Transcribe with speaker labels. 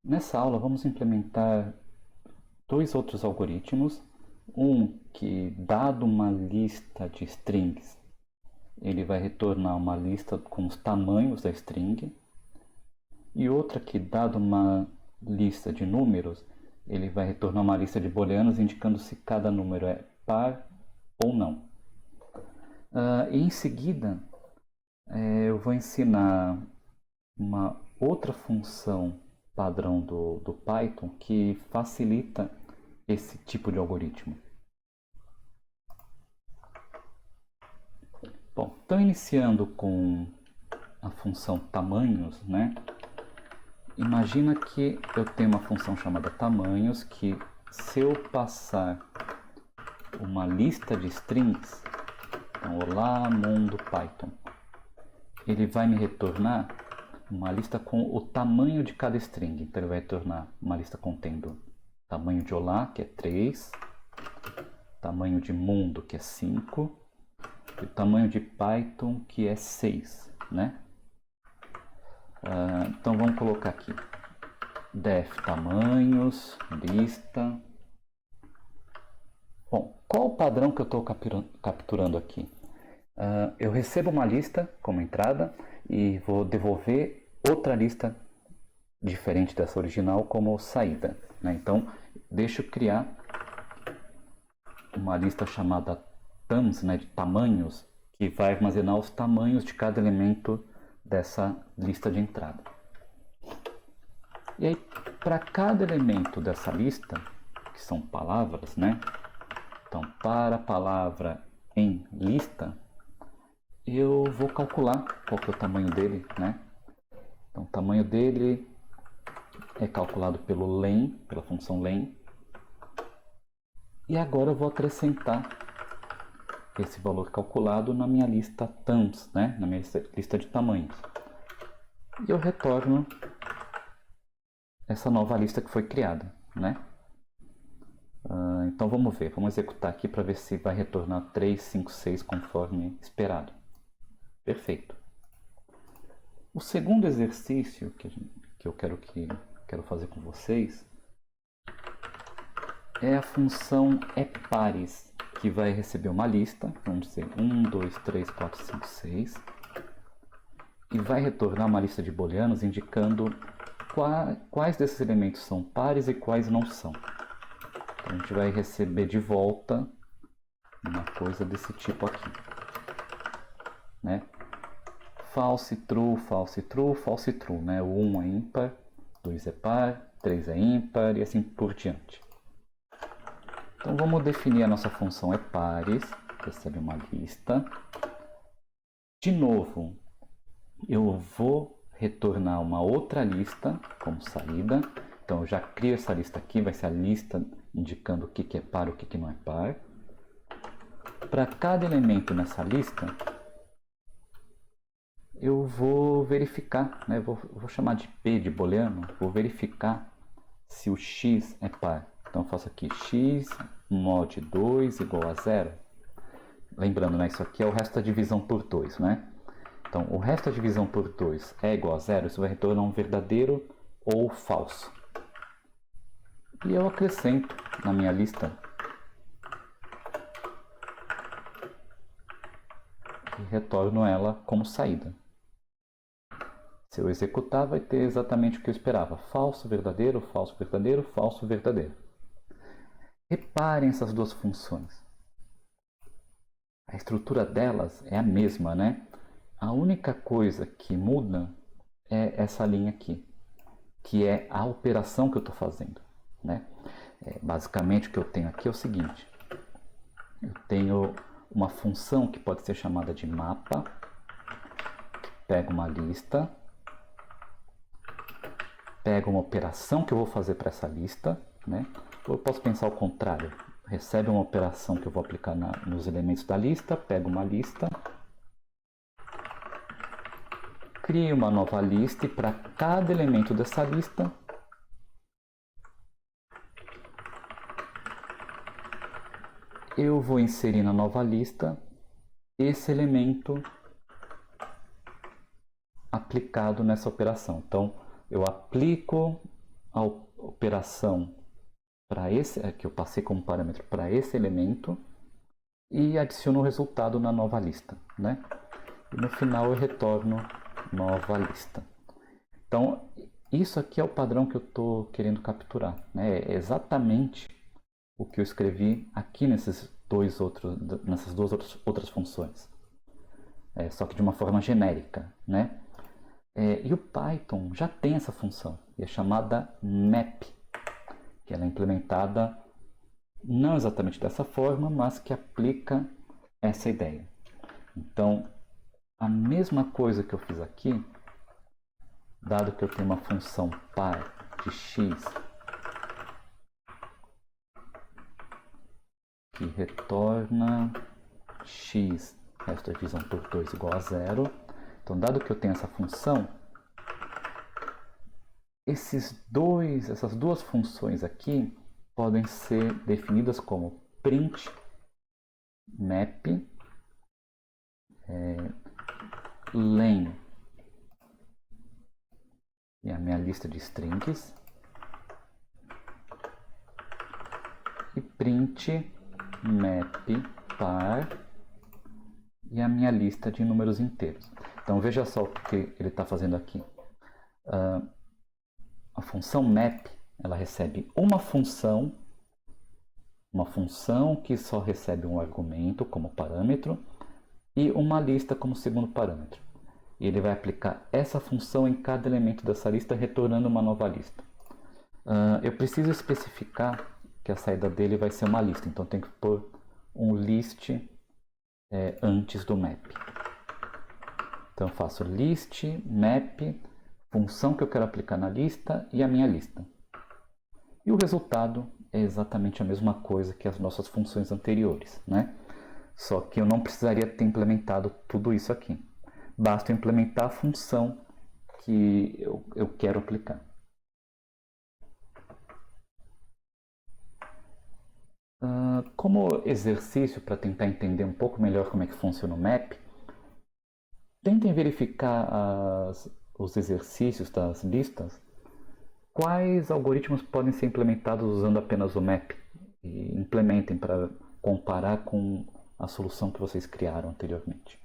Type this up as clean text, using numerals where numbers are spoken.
Speaker 1: Nessa aula vamos implementar dois outros algoritmos. Um que, dado uma lista de strings, ele vai retornar uma lista com os tamanhos da string. E outra que, dado uma lista de números, ele vai retornar uma lista de booleanos indicando se cada número é par ou não. E em seguida, eu vou ensinar uma outra função padrão do Python que facilita esse tipo de algoritmo. Bom, então iniciando com a função tamanhos, né? Imagina que eu tenho uma função chamada tamanhos que, se eu passar uma lista de strings, então olá mundo Python, ele vai me retornar uma lista com o tamanho de cada string. Então ele vai retornar uma lista contendo tamanho de olá, que é 3, tamanho de mundo, que é 5, e o tamanho de Python, que é 6, né? Então vamos colocar aqui def tamanhos, lista. Bom, qual o padrão que eu estou capturando aqui? Eu recebo uma lista como entrada e vou devolver outra lista diferente dessa original como saída, né? Então deixa eu criar uma lista chamada tams, né, de tamanhos, que vai armazenar os tamanhos de cada elemento dessa lista de entrada. E aí, para cada elemento dessa lista, que são palavras, né? Então, para a palavra em lista, eu vou calcular qual que é o tamanho dele, né? Então, o tamanho dele é calculado pelo len, pela função len. E agora eu vou acrescentar esse valor calculado na minha lista tams, né? Na minha lista de tamanhos. E eu retorno essa nova lista que foi criada, né? Então vamos ver, vamos executar aqui para ver se vai retornar 3, 5, 6 conforme esperado. Perfeito. O segundo exercício que eu quero fazer com vocês é a função ePares, que vai receber uma lista, vamos dizer 1, 2, 3, 4, 5, 6, e vai retornar uma lista de booleanos indicando quais desses elementos são pares e quais não são. Então, a gente vai receber de volta uma coisa desse tipo aqui, né? False, true, false, true, false, true, né? O 1 é ímpar, 2 é par, 3 é ímpar e assim por diante. Então vamos definir a nossa função ePares, recebe uma lista. De novo, eu vou retornar uma outra lista como saída. Então eu já crio essa lista aqui, vai ser a lista indicando o que é par e o que não é par. Para cada elemento nessa lista, eu vou verificar, né? Vou chamar de P de booleano, vou verificar se o x é par. Então eu faço aqui x mod 2 igual a 0. Lembrando, né, isso aqui é o resto da divisão por 2, né? Então o resto da divisão por 2 é igual a 0, isso vai retornar um verdadeiro ou falso. E eu acrescento na minha lista e retorno ela como saída. Se eu executar, vai ter exatamente o que eu esperava. Falso, verdadeiro, falso, verdadeiro, falso, verdadeiro. Reparem essas duas funções. A estrutura delas é a mesma, né? A única coisa que muda é essa linha aqui, que é a operação que eu estou fazendo, né? Basicamente o que eu tenho aqui é o seguinte. Eu tenho uma função que pode ser chamada de mapa, que pega uma lista, pega uma operação que eu vou fazer para essa lista, né? Ou eu posso pensar ao contrário, recebe uma operação que eu vou aplicar nos elementos da lista, pega uma lista, cria uma nova lista e para cada elemento dessa lista eu vou inserir na nova lista esse elemento aplicado nessa operação. Então eu aplico a operação para esse que eu passei como parâmetro para esse elemento e adiciono o resultado na nova lista, né? E no final eu retorno nova lista. Então, isso aqui é o padrão que eu estou querendo capturar, né? É exatamente o que eu escrevi aqui nessas duas outras funções, só que de uma forma genérica, né? E o Python já tem essa função, e é chamada map, que ela é implementada não exatamente dessa forma, mas que aplica essa ideia. Então, a mesma coisa que eu fiz aqui, dado que eu tenho uma função par de x que retorna x, resto da divisão por 2 igual a 0. Então, dado que eu tenho essa função, essas duas funções aqui podem ser definidas como print map len e a minha lista de strings e print map par e a minha lista de números inteiros. Então veja só o que ele está fazendo aqui. A função map, ela recebe uma função que só recebe um argumento como parâmetro e uma lista como segundo parâmetro. E ele vai aplicar essa função em cada elemento dessa lista, retornando uma nova lista. Eu preciso especificar que a saída dele vai ser uma lista, então tem que pôr um list antes do map. Então eu faço list, map, função que eu quero aplicar na lista e a minha lista. E o resultado é exatamente a mesma coisa que as nossas funções anteriores, né? Só que eu não precisaria ter implementado tudo isso aqui. Basta implementar a função que eu quero aplicar. Como exercício para tentar entender um pouco melhor como é que funciona o map, tentem verificar os exercícios das listas. Quais algoritmos podem ser implementados usando apenas o map? E implementem para comparar com a solução que vocês criaram anteriormente.